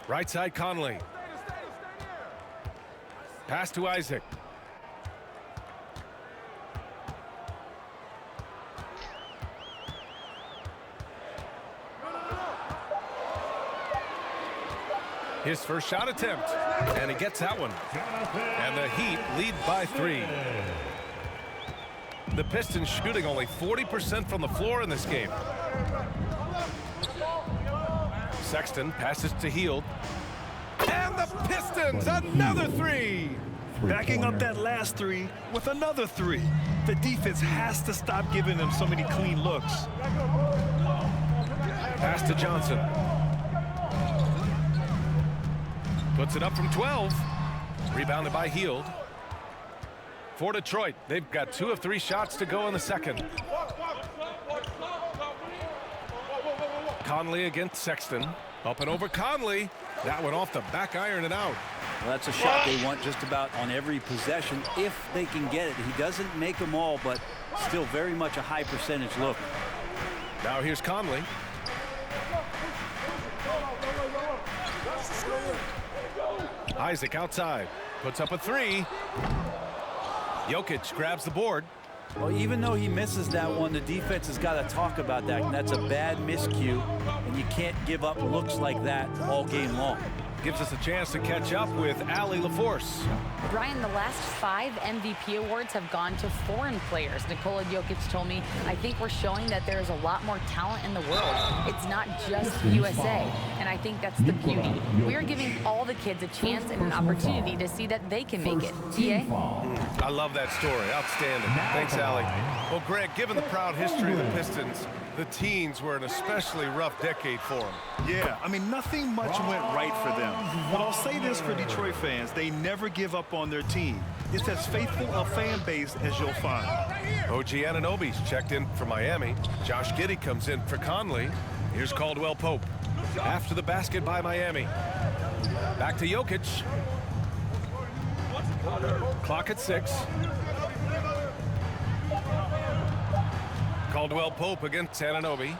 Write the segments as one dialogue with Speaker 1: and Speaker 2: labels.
Speaker 1: Right side Conley. Pass to Isaac. His first shot attempt, and he gets that one. And the Heat lead by 3. The Pistons shooting only 40% from the floor in this game. Sexton passes to Hield. And the Pistons, another 3!
Speaker 2: Backing up that last 3 with another 3. The defense has to stop giving them so many clean looks.
Speaker 1: Pass to Johnson. Puts it up from 12. Rebounded by Hield. For Detroit, they've got 2 of 3 shots to go in the second. Conley against Sexton. Up and over Conley. That one off the back iron and out.
Speaker 3: Well, that's a shot they want just about on every possession if they can get it. He doesn't make them all, but still very much a high percentage look.
Speaker 1: Now here's Conley. Isaac outside. Puts up a 3. Jokic grabs the board.
Speaker 3: Well, even though he misses that one, the defense has got to talk about that. And that's a bad miscue, and you can't give up looks like that all game long.
Speaker 1: Gives us a chance to catch up with Allie LaForce.
Speaker 4: Brian, the last 5 MVP awards have gone to foreign players. Nikola Jokic told me, I think we're showing that there is a lot more talent in the world. It's not just USA, and I think that's the beauty. We are giving all the kids a chance and an opportunity to see that they can make it. TA?
Speaker 1: I love that story. Outstanding. Thanks, Allie. Well, Greg, given the proud history of the Pistons, the teens were an especially rough decade for them.
Speaker 2: Yeah, I mean, nothing much went right for them. But I'll say this for Detroit fans, they never give up on their team. It's as faithful a fan base as you'll find.
Speaker 1: OG Anunoby's checked in for Miami. Josh Giddey comes in for Conley. Here's Caldwell Pope. After the basket by Miami. Back to Jokic. Clock at 6. Caldwell Pope against Anunoby.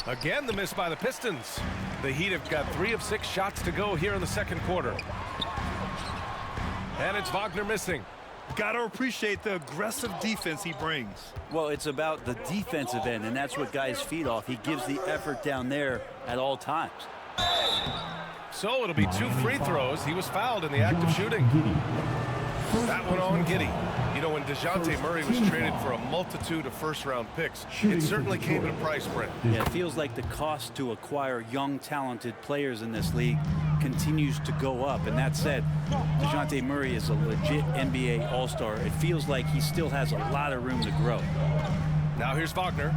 Speaker 1: Again, the miss by the Pistons. The Heat have got 3 of 6 shots to go here in the second quarter. And it's Wagner missing.
Speaker 2: Gotta appreciate the aggressive defense he brings.
Speaker 3: Well, it's about the defensive end, and that's what guys feed off. He gives the effort down there at all times.
Speaker 1: So it'll be 2 free throws. He was fouled in the act of shooting. That one on Giddey. You know, when DeJounte Murray was traded for a multitude of first-round picks, it certainly came at a price, Brent.
Speaker 3: Yeah, it feels like the cost to acquire young, talented players in this league continues to go up. And that said, DeJounte Murray is a legit NBA All-Star. It feels like he still has a lot of room to grow.
Speaker 1: Now here's Wagner.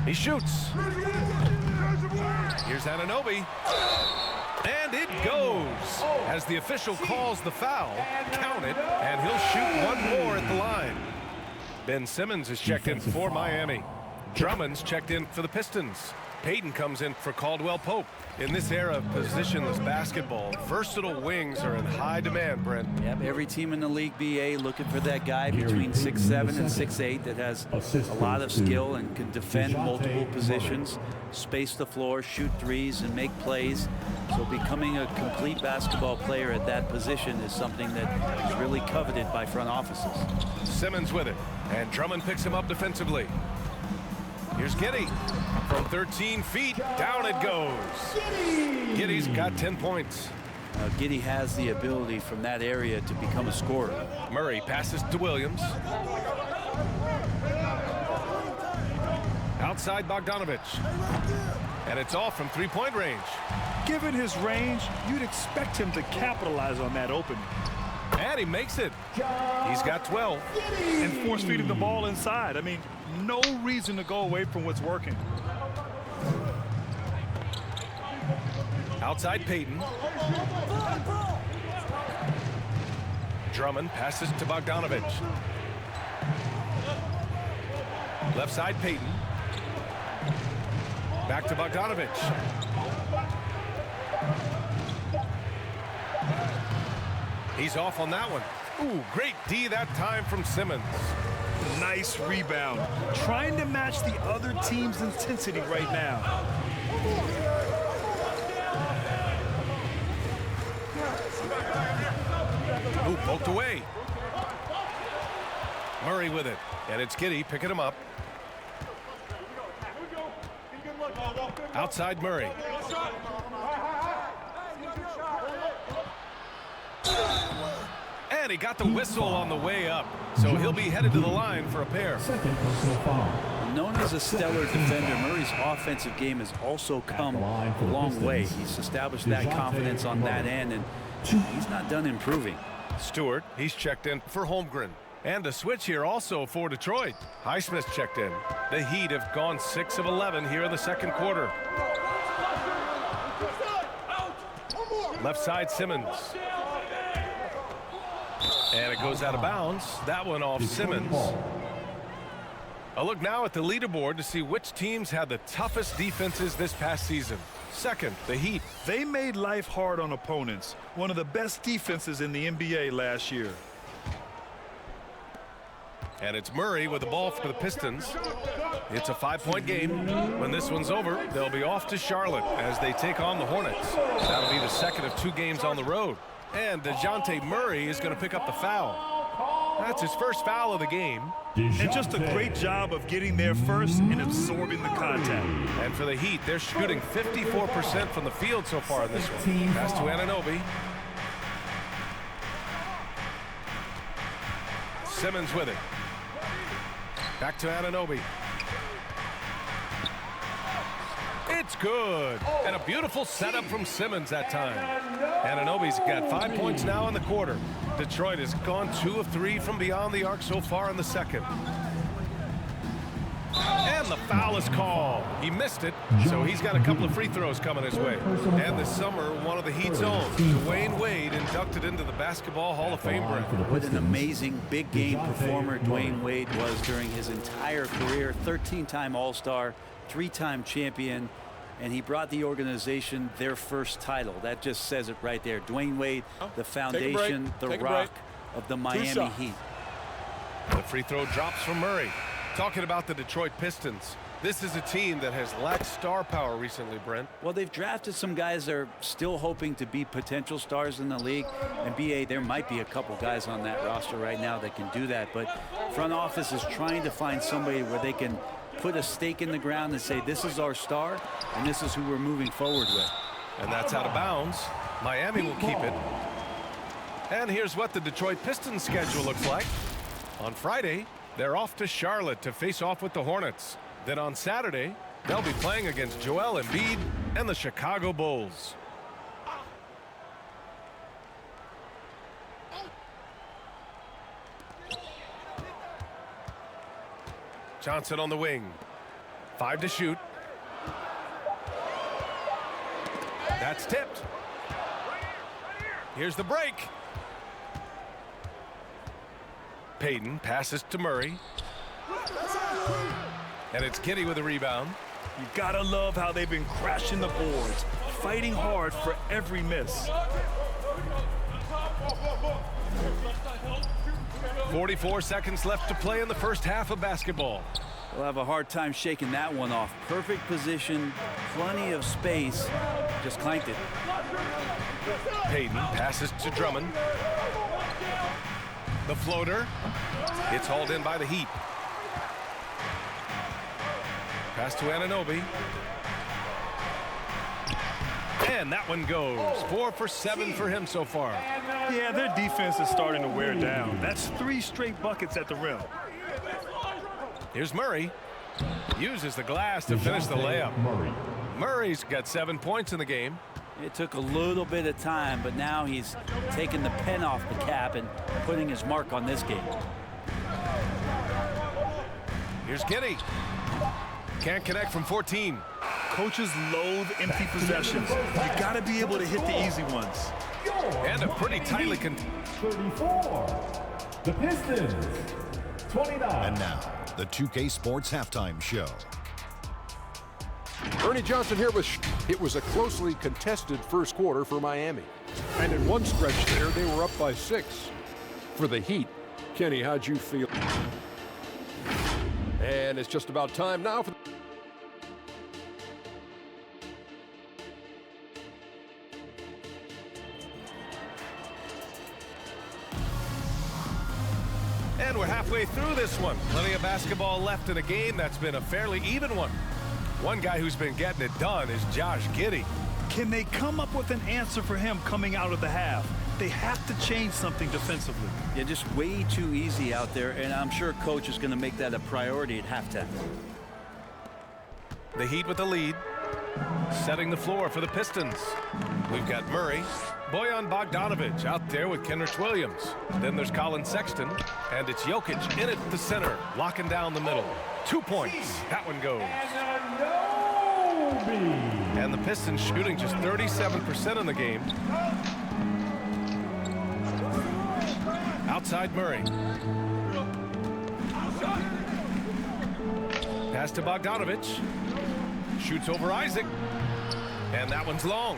Speaker 1: He shoots. Here's Anunoby. And it goes. As the official calls the foul, count it, and he'll shoot 1 more at the line. Ben Simmons is checked in for Miami. Drummond's checked in for the Pistons. Payton comes in for Caldwell Pope. In this era of positionless basketball, versatile wings are in high demand, Brent.
Speaker 3: Yep, every team in the league, BA, looking for that guy between 6'7" and 6'8" that has a lot of skill and can defend multiple positions, space the floor, shoot threes, and make plays. So becoming a complete basketball player at that position is something that is really coveted by front offices.
Speaker 1: Simmons with it, and Drummond picks him up defensively. Here's Giddey. From 13 feet, down it goes. Giddey's got 10 points.
Speaker 3: Giddey has the ability from that area to become a scorer.
Speaker 1: Murray passes to Williams. Outside Bogdanovich. And it's off from 3-point range.
Speaker 2: Given his range, you'd expect him to capitalize on that opening.
Speaker 1: And he makes it. He's got 12.
Speaker 2: And force feeding the ball inside. I mean, no reason to go away from what's working.
Speaker 1: Outside Payton. Drummond passes to Bogdanovich. Left side Payton. Back to Bogdanovich. He's off on that one. Ooh, great D that time from Simmons.
Speaker 2: nice rebound. Trying to match the other team's intensity right now.
Speaker 1: Ooh, poked away. Murray with it, and it's Giddey picking him up. Outside Murray. And he got the whistle on the way up, so he'll be headed to the line for a pair.
Speaker 3: Known as a stellar defender, Murray's offensive game has also come a long way. He's established that confidence on that end, and he's not done improving.
Speaker 1: Stewart, he's checked in for Holmgren. And a switch here also for Detroit. Highsmith checked in. The Heat have gone 6 of 11 here in the second quarter. Left side Simmons. And it goes out of bounds. That one off Simmons. A look now at the leaderboard to see which teams had the toughest defenses this past season. Second, the Heat.
Speaker 2: They made life hard on opponents. One of the best defenses in the NBA last year.
Speaker 1: And it's Murray with the ball for the Pistons. It's a 5-point game. When this one's over, they'll be off to Charlotte as they take on the Hornets. That'll be the second of 2 games on the road. And DeJounte Murray is going to pick up the foul. That's his first foul of the game.
Speaker 2: And just a great job of getting there first and absorbing the contact.
Speaker 1: And for the Heat, they're shooting 54% from the field so far in this one. Pass to Anunoby. Simmons with it. Back to Anunoby. It's good. And a beautiful setup from Simmons that time. Anunoby's got 5 points now in the quarter. Detroit has gone 2 of 3 from beyond the arc so far in the second. And the foul is called. He missed it, so he's got a couple of free throws coming his way. And this summer, one of the Heat's own, Dwayne Wade, inducted into the Basketball Hall of Fame.
Speaker 3: What an amazing big game performer Dwayne Wade was during his entire career. 13-time All-Star, 3-time champion, and he brought the organization their first title. That just says it right there. Dwayne Wade, the foundation, the rock of the Miami Heat.
Speaker 1: The free throw drops from Murray. Talking about the Detroit Pistons, this is a team that has lacked star power recently, Brent.
Speaker 3: Well, they've drafted some guys that are still hoping to be potential stars in the league. And BA, there might be a couple guys on that roster right now that can do that. But front office is trying to find somebody where they can put a stake in the ground and say, this is our star, and this is who we're moving forward with.
Speaker 1: And that's out of bounds. Miami will keep it. And here's what the Detroit Pistons schedule looks like. On Friday, they're off to Charlotte to face off with the Hornets. Then on Saturday, they'll be playing against Joel Embiid and the Chicago Bulls. Johnson on the wing. 5 to shoot. That's tipped. Here's the break. Payton passes to Murray. And it's Giddey with a rebound.
Speaker 2: You gotta love how they've been crashing the boards, fighting hard for every miss.
Speaker 1: 44 seconds left to play in the first half of basketball.
Speaker 3: They'll have a hard time shaking that one off. Perfect position, plenty of space. Just clanked it.
Speaker 1: Payton passes to Drummond. The floater. It's hauled in by the Heat. Pass to Anunoby. And that one goes. 4 for 7 for him so far.
Speaker 2: Yeah, their defense is starting to wear down. That's 3 straight buckets at the rim.
Speaker 1: Here's Murray. Uses the glass to finish the layup. Murray's got 7 points in the game.
Speaker 3: It took a little bit of time, but now he's taking the pen off the cap and putting his mark on this game.
Speaker 1: Here's Giddey. Can't connect from 14.
Speaker 2: Coaches loathe empty possessions. You got to be able to hit the easy ones.
Speaker 1: And a pretty tightly
Speaker 5: 34. The Pistons. 29.
Speaker 6: And now, the 2K Sports Halftime Show.
Speaker 7: Ernie Johnson here with it was a closely contested first quarter for Miami. And in one stretch there, they were up by 6. For the Heat, Kenny, how'd you feel? And it's just about time now for...
Speaker 1: And we're halfway through this one. Plenty of basketball left in a game that's been a fairly even one. One guy who's been getting it done is Josh Giddey.
Speaker 2: Can they come up with an answer for him coming out of the half? They have to change something defensively.
Speaker 3: Yeah, just way too easy out there, and I'm sure coach is going to make that a priority at halftime.
Speaker 1: The Heat with the lead, setting the floor for the Pistons. We've got Murray, Bojan Bogdanovic out there with Kenrich Williams. Then there's Colin Sexton, and it's Jokic in at the center, locking down the middle. 2 points. That one goes. And the Pistons shooting just 37% in the game. Outside Murray. Pass to Bogdanovic. Shoots over Isaac. And that one's long.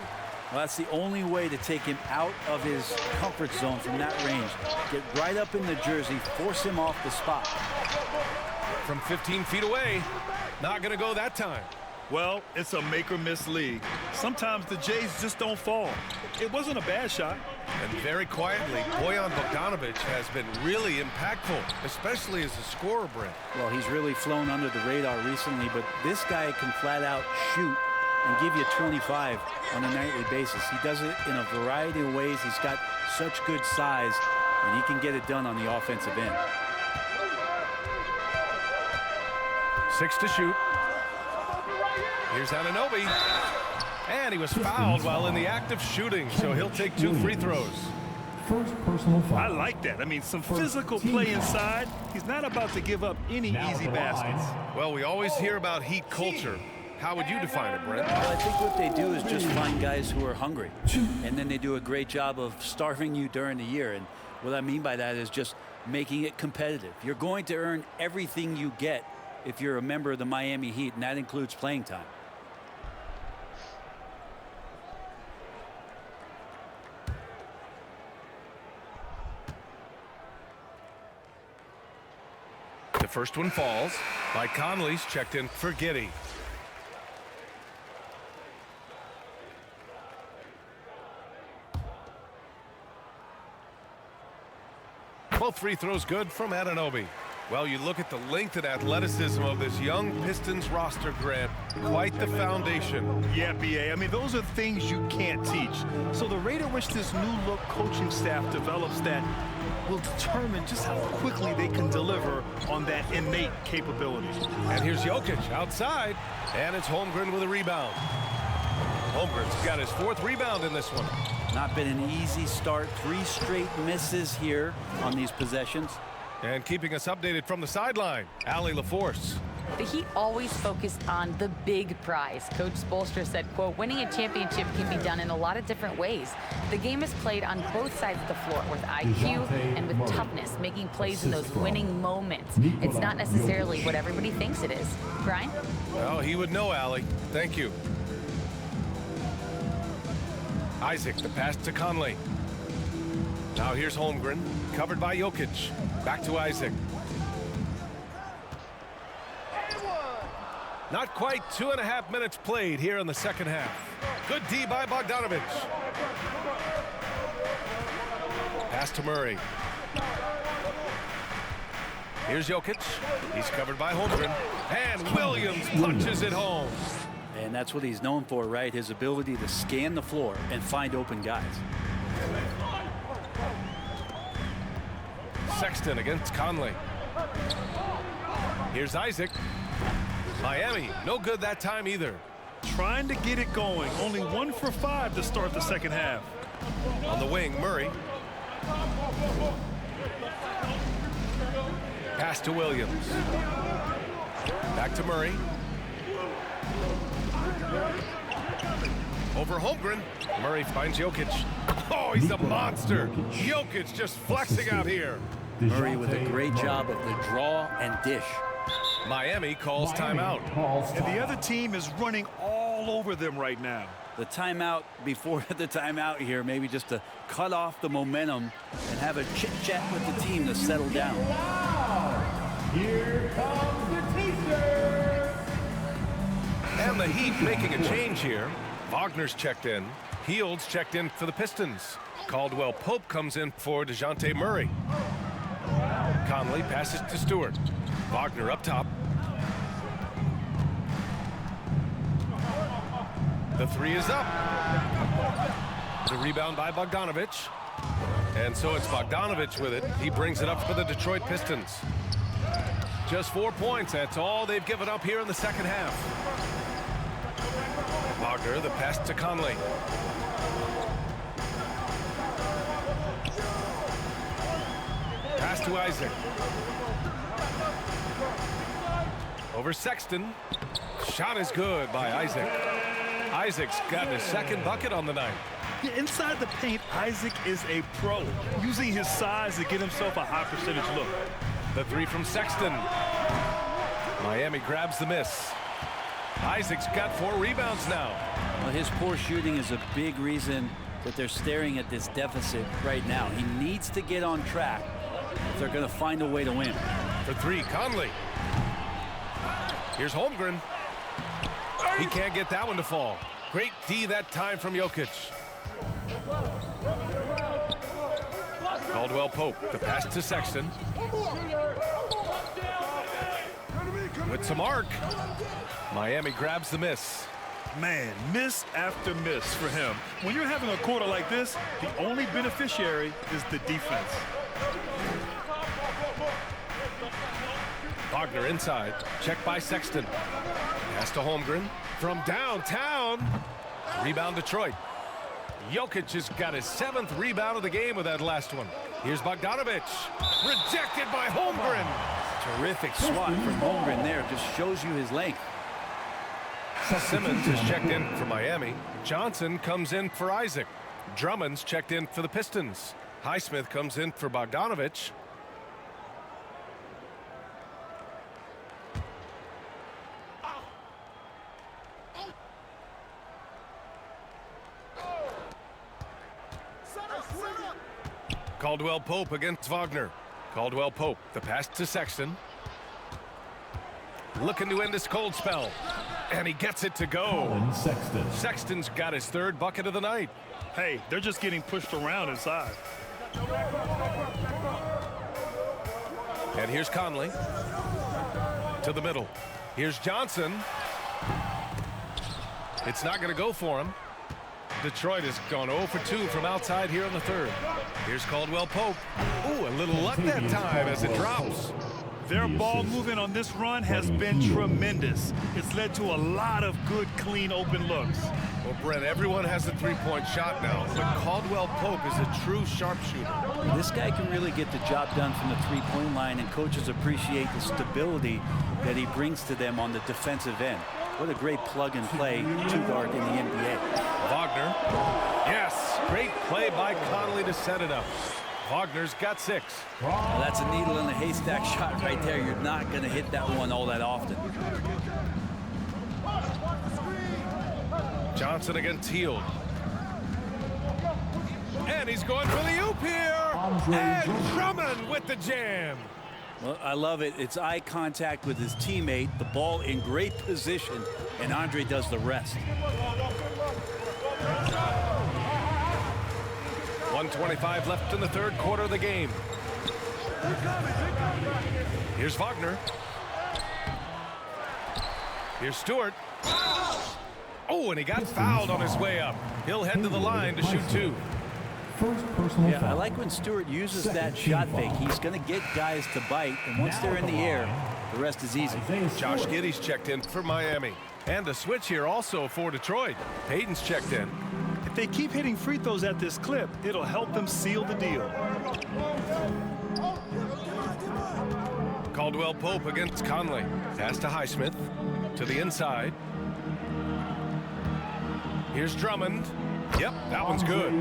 Speaker 3: Well, that's the only way to take him out of his comfort zone from that range. Get right up in the jersey, force him off the spot.
Speaker 1: From 15 feet away. Not going to go that time.
Speaker 2: Well, it's a make-or-miss league. Sometimes the Jays just don't fall. It wasn't a bad shot.
Speaker 1: And very quietly, Bojan Bogdanovic has been really impactful, especially as a scorer, Brent.
Speaker 3: Well, he's really flown under the radar recently, but this guy can flat out shoot and give you 25 on a nightly basis. He does it in a variety of ways. He's got such good size, and he can get it done on the offensive end.
Speaker 1: 6 to shoot. Here's Anunoby. And he was fouled while in the act of shooting, so he'll take 2 free throws.
Speaker 5: First personal foul.
Speaker 2: I like that. I mean, some physical play inside. He's not about to give up any easy baskets.
Speaker 1: Well, we always hear about Heat culture. How would you define it, Brent?
Speaker 3: Well, I think what they do is just find guys who are hungry, and then they do a great job of starving you during the year. And what I mean by that is just making it competitive. You're going to earn everything you get if you're a member of the Miami Heat, and that includes playing time.
Speaker 1: The first one falls. Mike Conley's checked in for Giddey. Both free throws good from Anunoby. Well, you look at the length and athleticism of this young Pistons roster, Grant. Quite the foundation.
Speaker 2: Yeah, B.A. I mean, those are things you can't teach. So the rate at which this new-look coaching staff develops that will determine just how quickly they can deliver on that innate capability.
Speaker 1: And here's Jokic outside, and it's Holmgren with a rebound. Holmgren's got his 4th rebound in this one.
Speaker 3: Not been an easy start. 3 straight misses here on these possessions.
Speaker 1: And keeping us updated from the sideline, Allie LaForce.
Speaker 4: The Heat always focused on the big prize. Coach Spoelstra said, quote, winning a championship can be done in a lot of different ways. The game is played on both sides of the floor with IQ and with toughness, making plays in those winning moments. It's not necessarily what everybody thinks it is. Brian?
Speaker 1: Well, he would know, Allie. Thank you. Isaac, the pass to Conley. Now here's Holmgren, covered by Jokic. Back to Isaac. Not quite 2.5 minutes played here in the second half. Good D by Bogdanovic. Pass to Murray. Here's Jokic. He's covered by Holmgren. And Williams punches it home.
Speaker 3: And that's what he's known for, right? His ability to scan the floor and find open guys.
Speaker 1: Sexton against Conley. Here's Isaac. Miami, no good that time either.
Speaker 2: Trying to get it going. Only 1 for 5 to start the second half.
Speaker 1: On the wing, Murray. Pass to Williams. Back to Murray. Over Holmgren. Murray finds Jokic. Oh, he's a monster. Jokic just flexing out here.
Speaker 3: Murray with a great job of the draw and dish.
Speaker 1: Miami calls timeout.
Speaker 2: And the other team is running all over them right now.
Speaker 3: The timeout before the timeout here, maybe just to cut off the momentum and have a chit-chat with the team to settle down.
Speaker 5: Here comes the teaser.
Speaker 1: And the Heat making a change here. Wagner's checked in. Hield's checked in for the Pistons. Caldwell Pope comes in for DeJounte Murray. Conley passes to Stewart. Wagner up top. The three is up. The rebound by Bogdanovich. And so it's Bogdanovich with it. He brings it up for the Detroit Pistons. Just 4 points. That's all they've given up here in the second half. Wagner, the pass to Conley. Pass to Isaac. Over Sexton. Shot is good by Isaac. Isaac's got his second bucket on the night.
Speaker 2: Yeah, inside the paint, Isaac is a pro, using his size to get himself a high percentage look.
Speaker 1: The three from Sexton. Miami grabs the miss. Isaac's got 4 rebounds now.
Speaker 3: Well, his poor shooting is a big reason that they're staring at this deficit right now. He needs to get on track if they're going to find a way to win.
Speaker 1: For 3, Conley. Here's Holmgren. He can't get that one to fall. Great D that time from Jokic. Caldwell Pope, the pass to Sexton. With some arc. Miami grabs the miss.
Speaker 2: Man, miss after miss for him. When you're having a quarter like this, the only beneficiary is the defense.
Speaker 1: Wagner inside. Check by Sexton. Pass to Holmgren. From downtown. Rebound Detroit. Jokic has got his 7th rebound of the game with that last one. Here's Bogdanovich. Rejected by Holmgren.
Speaker 3: Terrific swat from Holmgren there. Just shows you his length.
Speaker 1: Simmons is checked in for Miami. Johnson comes in for Isaac. Drummond's checked in for the Pistons. Highsmith comes in for Bogdanovich. Caldwell Pope against Wagner. Caldwell Pope, the pass to Sexton. Looking to end this cold spell. And he gets it to go. Sexton's got his 3rd bucket of the night.
Speaker 2: Hey, they're just getting pushed around inside.
Speaker 1: And here's Conley. To the middle. Here's Johnson. It's not going to go for him. Detroit has gone 0 for 2 from outside here in the 3rd. Here's Caldwell Pope. Ooh, a little luck that time as it drops.
Speaker 2: Their ball movement on this run has been tremendous. It's led to a lot of good, clean, open looks.
Speaker 1: Well, Brent, everyone has a 3-point shot now, but Caldwell Pope is a true sharpshooter.
Speaker 3: This guy can really get the job done from the 3-point line, and coaches appreciate the stability that he brings to them on the defensive end. What a great plug-and-play 2-guard in the NBA.
Speaker 1: Wagner. Yes, great play by Conley to set it up. Wagner's got 6.
Speaker 3: Well, that's a needle in the haystack shot right there. You're not going to hit that one all that often.
Speaker 1: Johnson against Hield. And he's going for the oop here. And Drummond with the jam.
Speaker 3: Well, I love it. It's eye contact with his teammate, the ball in great position, and Andre does the rest.
Speaker 1: 1:25 left in the 3rd quarter of the game. Here's Wagner. Here's Stewart. Oh, and he got fouled on his way up. He'll head to the line to shoot 2.
Speaker 3: Yeah, I like when Stewart uses that shot fake. He's going to get guys to bite, and once they're in the air, the rest is easy.
Speaker 1: Josh Giddey's checked in for Miami. And a switch here also for Detroit. Payton's checked in.
Speaker 2: If they keep hitting free throws at this clip, it'll help them seal the deal.
Speaker 1: Caldwell Pope against Conley. Pass to Highsmith. To the inside. Here's Drummond. Yep, that one's good.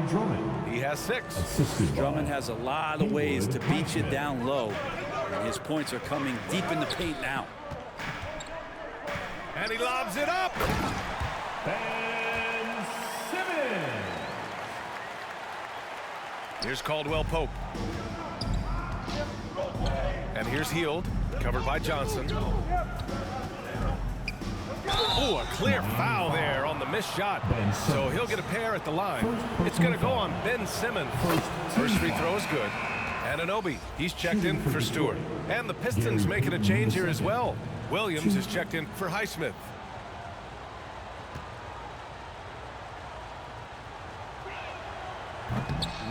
Speaker 1: He has 6.
Speaker 3: Drummond has a lot of ways to beat you down low, and his points are coming deep in the paint now.
Speaker 1: And he lobs it up.
Speaker 5: Ben Simmons.
Speaker 1: Here's Caldwell Pope. And here's Hield, covered by Johnson. Ooh, a clear foul there on the missed shot. So he'll get a pair at the line. It's going to go on Ben Simmons. First free throw is good. Anunoby, he's checked in for Stewart. And the Pistons making a change here as well. Williams is checked in for Highsmith.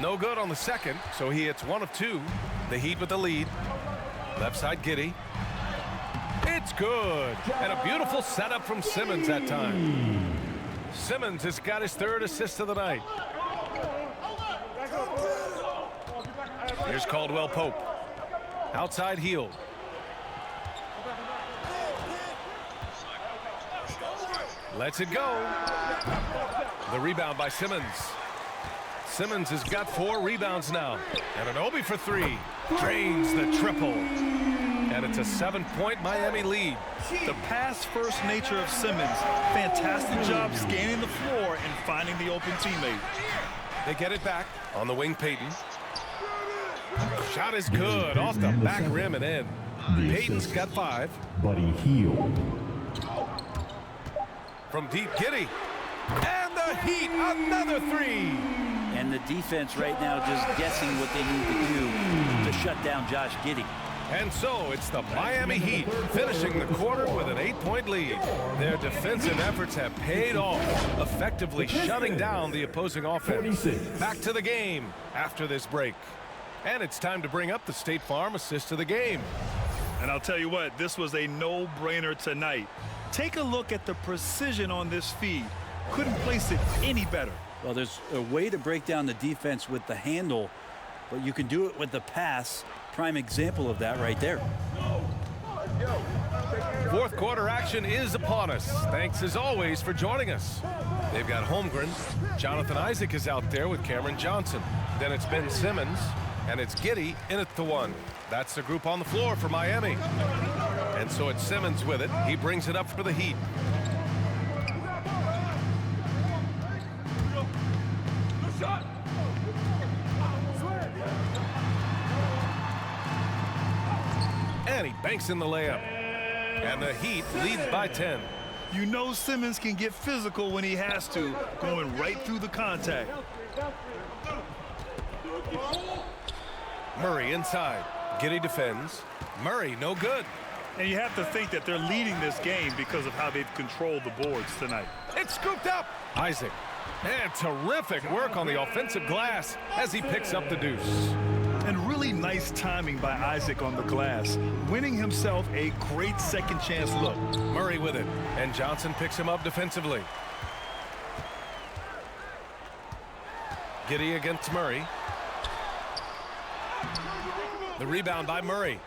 Speaker 1: No good on the second, so he hits 1 of 2. The Heat with the lead. Left side Giddey. It's good. And a beautiful setup from Simmons that time. Simmons has got his 3rd assist of the night. Here's Caldwell Pope. Outside Hield. Lets it go. The rebound by Simmons. Simmons has got 4 rebounds now. And Anunoby for 3. Drains the triple. And it's a 7-point Miami lead.
Speaker 2: The pass-first nature of Simmons. Fantastic job scanning the floor and finding the open teammate.
Speaker 1: They get it back on the wing, Payton. Shot is good off the back rim and in. Payton's got 5.
Speaker 5: Buddy Hield.
Speaker 1: From deep, Giddey. And the Heat, another 3.
Speaker 3: And the defense right now just guessing what they need to do to shut down Josh Giddey.
Speaker 1: And so it's the Miami Heat finishing the quarter with an 8-point lead. Their defensive efforts have paid off, effectively shutting down the opposing offense. Back to the game after this break. And it's time to bring up the State Farm assist of the game.
Speaker 2: And I'll tell you what, this was a no-brainer tonight. Take a look at the precision on this feed. Couldn't place it any better.
Speaker 3: Well, there's a way to break down the defense with the handle, but you can do it with the pass. Prime example of that right there.
Speaker 1: Fourth quarter action is upon us. Thanks as always for joining us. They've got Holmgren. Jonathan Isaac is out there with Cameron Johnson. Then it's Ben Simmons, and it's Giddey in at the 1. That's the group on the floor for Miami. And so it's Simmons with it. He brings it up for the Heat. And he banks in the layup. And the Heat leads by 10.
Speaker 2: You know Simmons can get physical when he has to, going right through the contact.
Speaker 1: Murray inside. Giddey defends. Murray no good.
Speaker 2: And you have to think that they're leading this game because of how they've controlled the boards tonight.
Speaker 1: It's scooped up. Isaac. And terrific work on the offensive glass as he picks up the deuce.
Speaker 2: And really nice timing by Isaac on the glass, winning himself a great second chance look.
Speaker 1: Murray with it, and Johnson picks him up defensively. Giddey against Murray. The rebound by Murray.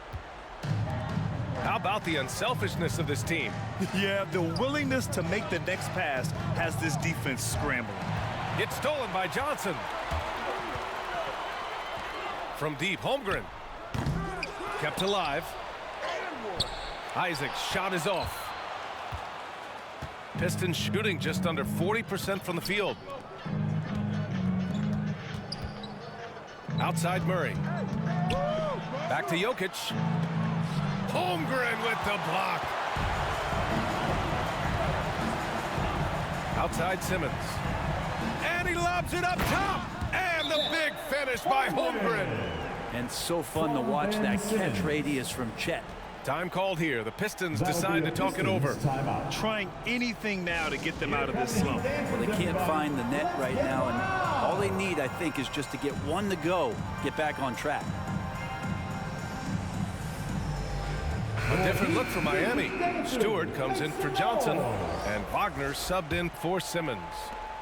Speaker 1: How about the unselfishness of this team?
Speaker 2: Yeah, the willingness to make the next pass has this defense scrambling.
Speaker 1: It's stolen by Johnson. From deep, Holmgren. Kept alive. Isaac's shot is off. Pistons shooting just under 40% from the field. Outside Murray. Back to Jokic. Holmgren with the block. Outside Simmons. And he lobs it up top. And the big finish by Holmgren.
Speaker 3: And so fun to watch that catch radius from Chet.
Speaker 1: Time called here. The Pistons decide to talk it over.
Speaker 2: Trying anything now to get them out of this slump.
Speaker 3: Well, they can't find the net right now, and all they need, I think, is just to get one to go, get back on track.
Speaker 1: A different look for Miami. Stewart comes in for Johnson, and Wagner subbed in for Simmons.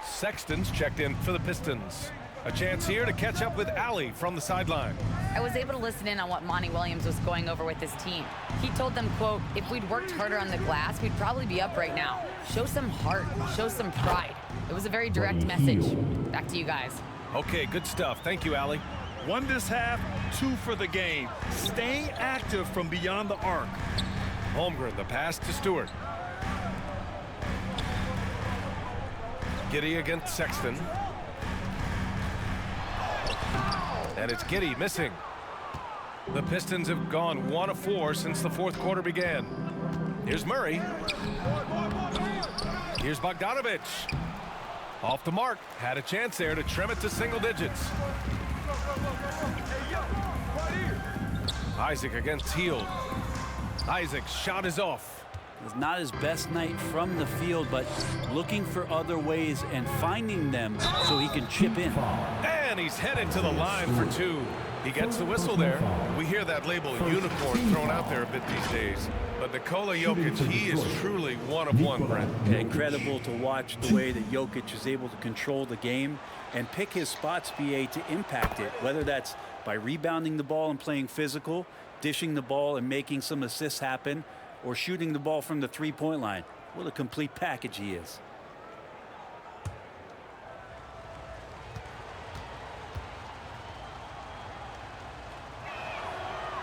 Speaker 1: Sexton's checked in for the Pistons. A chance here to catch up with Allie from the sideline.
Speaker 4: I was able to listen in on what Monty Williams was going over with his team. He told them, quote, if we'd worked harder on the glass, we'd probably be up right now. Show some heart, show some pride. It was a very direct message. Back to you guys.
Speaker 1: Okay, good stuff. Thank you, Allie.
Speaker 2: 1 this half, 2 for the game. Staying active from beyond the arc.
Speaker 1: Holmgren, the pass to Stewart. Giddey against Sexton. And it's Giddey missing. The Pistons have gone 1 of 4 since the fourth quarter began. Here's Murray. Here's Bogdanovic. Off the mark. Had a chance there to trim it to single digits. Isaac against Hield. Isaac's shot is off.
Speaker 3: It's not his best night from the field, but looking for other ways and finding them so he can chip in.
Speaker 1: And he's headed to the line for two. He gets the whistle there. We hear that label unicorn thrown out there a bit these days. But Nikola Jokic, he is truly one of one, Brent.
Speaker 3: Yeah, incredible to watch the way that Jokic is able to control the game and pick his spots, BA, to impact it, whether that's by rebounding the ball and playing physical, dishing the ball and making some assists happen, or shooting the ball from the three-point line. What a complete package he is.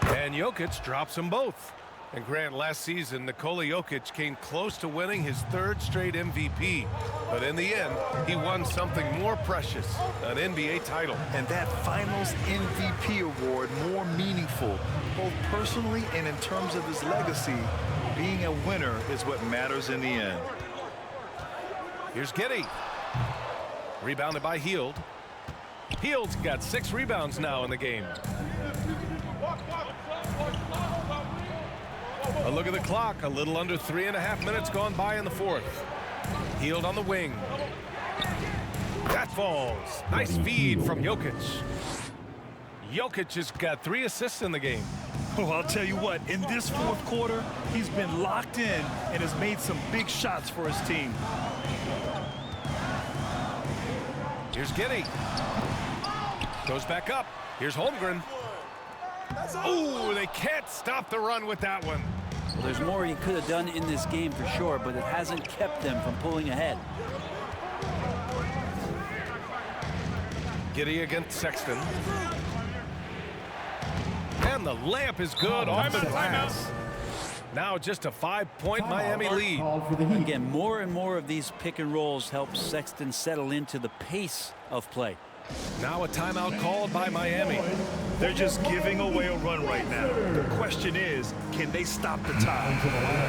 Speaker 1: And Jokic drops them both. And Grant, last season, Nikola Jokic came close to winning his third straight MVP. But in the end, he won something more precious, an NBA title.
Speaker 2: And that Finals MVP award more meaningful, both personally and in terms of his legacy. Being a winner is what matters in the end.
Speaker 1: Here's Giddey. Rebounded by Hield. Hield's got 6 rebounds now in the game. A look at the clock. A little under 3.5 minutes gone by in the fourth. Hield on the wing. That falls. Nice feed from Jokic. Jokic has got 3 assists in the game.
Speaker 2: Oh, I'll tell you what, in this fourth quarter, he's been locked in and has made some big shots for his team.
Speaker 1: Here's Giddey. Goes back up. Here's Holmgren. Oh, they can't stop the run with that one.
Speaker 3: Well, there's more he could have done in this game for sure, but it hasn't kept them from pulling ahead.
Speaker 1: Giddey against Sexton. And the layup is good off the glass. Now just a 5-point Miami lead.
Speaker 3: Again, more and more of these pick and rolls help Sexton settle into the pace of play.
Speaker 1: Now a timeout called by Miami.
Speaker 2: They're just giving away a run right now. The question is, can they stop the tide?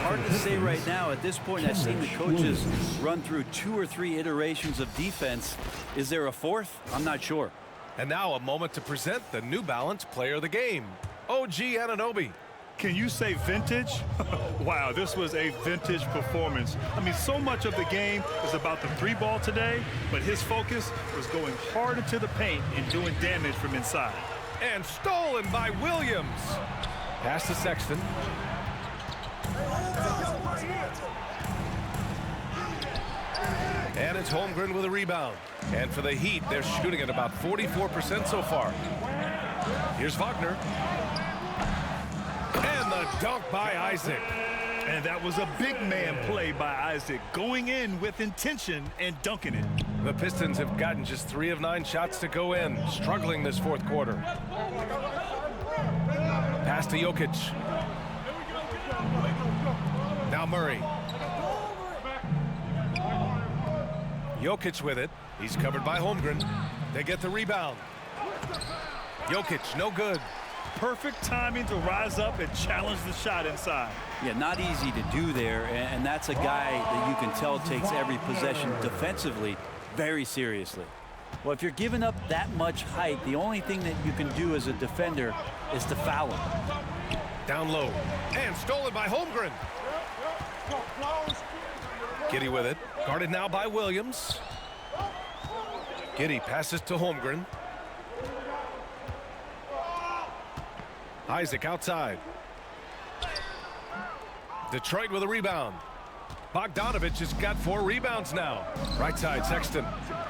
Speaker 3: Hard to say right now. At this point, I've seen the coaches run through 2 or 3 iterations of defense. Is there a fourth? I'm not sure.
Speaker 1: And now a moment to present the New Balance Player of the Game, OG Anunoby.
Speaker 2: Can you say vintage? Wow, this was a vintage performance. I mean, so much of the game is about the 3-ball today, but his focus was going hard into the paint and doing damage from inside.
Speaker 1: And stolen by Williams. Pass to Sexton. And it's Holmgren with a rebound. And for the Heat, they're shooting at about 44% so far. Here's Wagner. And the dunk by Isaac.
Speaker 2: And that was a big man play by Isaac, going in with intention and dunking it.
Speaker 1: The Pistons have gotten just 3 of 9 shots to go in, struggling this fourth quarter. Pass to Jokic. Now Murray. Jokic with it. He's covered by Holmgren. They get the rebound. Jokic, no good.
Speaker 2: Perfect timing to rise up and challenge the shot inside.
Speaker 3: Yeah, not easy to do there, and that's a guy that you can tell takes every possession defensively very seriously. Well, if you're giving up that much height, the only thing that you can do as a defender is to foul him.
Speaker 1: Down low. And stolen by Holmgren. Giddey with it. Guarded now by Williams. Giddey passes to Holmgren. Isaac outside. Detroit with a rebound. Bogdanovic has got 4 rebounds now. Right side, Sexton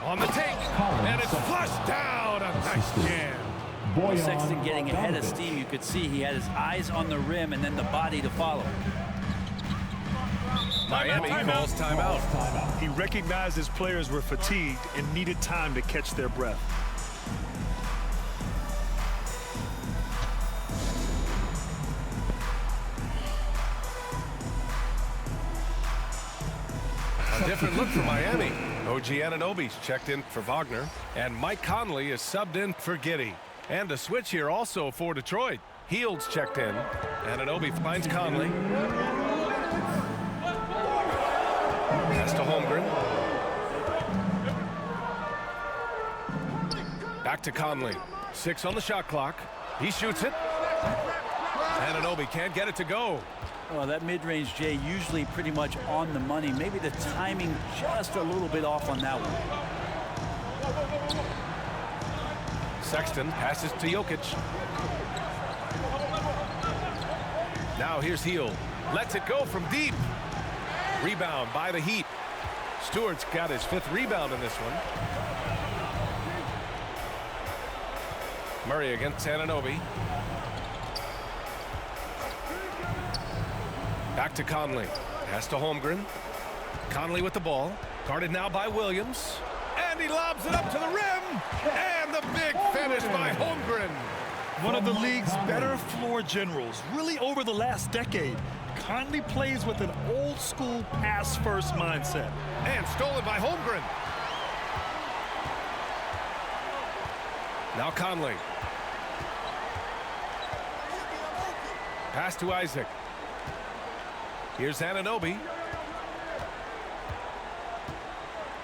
Speaker 1: on the take. And it's flushed down. A nice jam.
Speaker 3: Sexton getting ahead of steam. You could see he had his eyes on the rim and then the body to follow.
Speaker 1: Miami calls timeout.
Speaker 2: He recognized his players were fatigued and needed time to catch their breath.
Speaker 1: A different look for Miami. OG Anunoby's checked in for Wagner, and Mike Conley is subbed in for Giddey. And a switch here also for Detroit. Hield's checked in. Anunoby finds Conley. Pass to Holmgren. Back to Conley. 6 on the shot clock. He shoots it. Anunoby can't get it to go.
Speaker 3: Well, that mid-range, Jay, usually pretty much on the money. Maybe the timing just a little bit off on that one.
Speaker 1: Sexton passes to Jokic. Now here's Hield. Lets it go from deep. Rebound by the Heat. Stewart's got his 5th rebound in this one. Murray against Anunoby. Back to Conley. Pass to Holmgren. Conley with the ball. Guarded now by Williams. And he lobs it up to the rim. And the big finish by Holmgren.
Speaker 2: One of the league's better floor generals, really over the last decade. Conley plays with an old-school pass-first mindset.
Speaker 1: And stolen by Holmgren. Now Conley. Pass to Isaac. Here's Anunoby.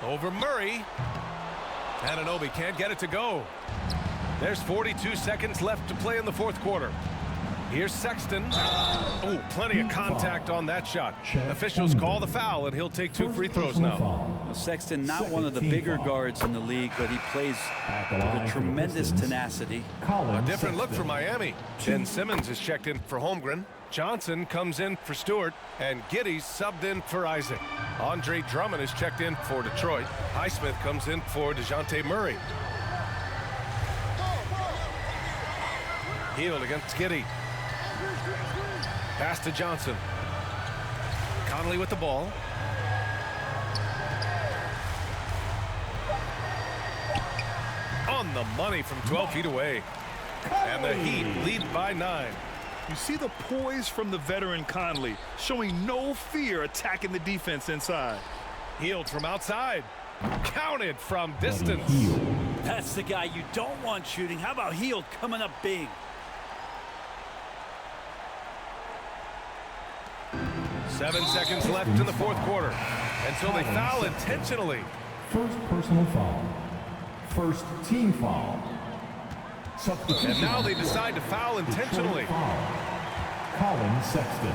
Speaker 1: Over Murray. Anunoby can't get it to go. There's 42 seconds left to play in the 4th quarter. Here's Sexton. Oh, plenty of contact on that shot. Officials call the foul, and he'll take 2 free throws now.
Speaker 3: Well, Sexton, not one of the bigger guards in the league, but he plays with a tremendous tenacity.
Speaker 1: A different look for Miami. Ben Simmons is checked in for Holmgren. Johnson comes in for Stewart, and Giddey's subbed in for Isaac. Andre Drummond is checked in for Detroit. Highsmith comes in for DeJounte Murray. Hield against Giddey. Pass to Johnson. Conley with the ball. On the money from 12 feet away. And the Heat lead by 9.
Speaker 2: You see the poise from the veteran Conley, showing no fear attacking the defense inside.
Speaker 1: Hield from outside. Counted from distance.
Speaker 3: That's the guy you don't want shooting. How about Hield coming up big?
Speaker 1: Seven seconds left in the 4th quarter. And so they foul intentionally.
Speaker 5: First personal foul. First team foul.
Speaker 1: And now they decide to foul intentionally.
Speaker 5: Colin Sexton.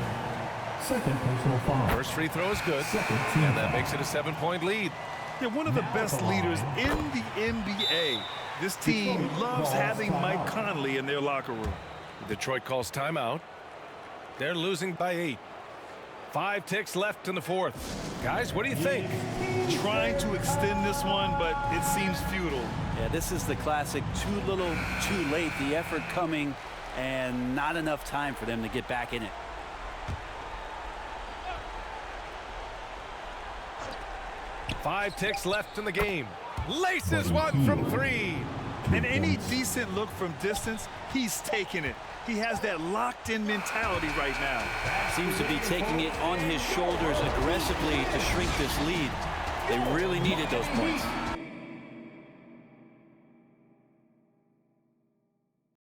Speaker 5: Second personal foul.
Speaker 1: First free throw is good. And that makes it a 7-point lead.
Speaker 2: They're one of the best leaders in the NBA. This team loves having Mike Conley in their locker room.
Speaker 1: Detroit calls timeout. They're losing by 8. 5 ticks left in the 4th. Guys, what do you think?
Speaker 2: Trying to extend this one, but it seems futile.
Speaker 3: Yeah, this is the classic too little, too late. The effort coming and not enough time for them to get back in it.
Speaker 1: Five ticks left in the game. Laces one from 3.
Speaker 2: And any decent look from distance, he's taking it. He has that locked-in mentality right now.
Speaker 3: Seems to be taking it on his shoulders aggressively to shrink this lead. They really needed those points.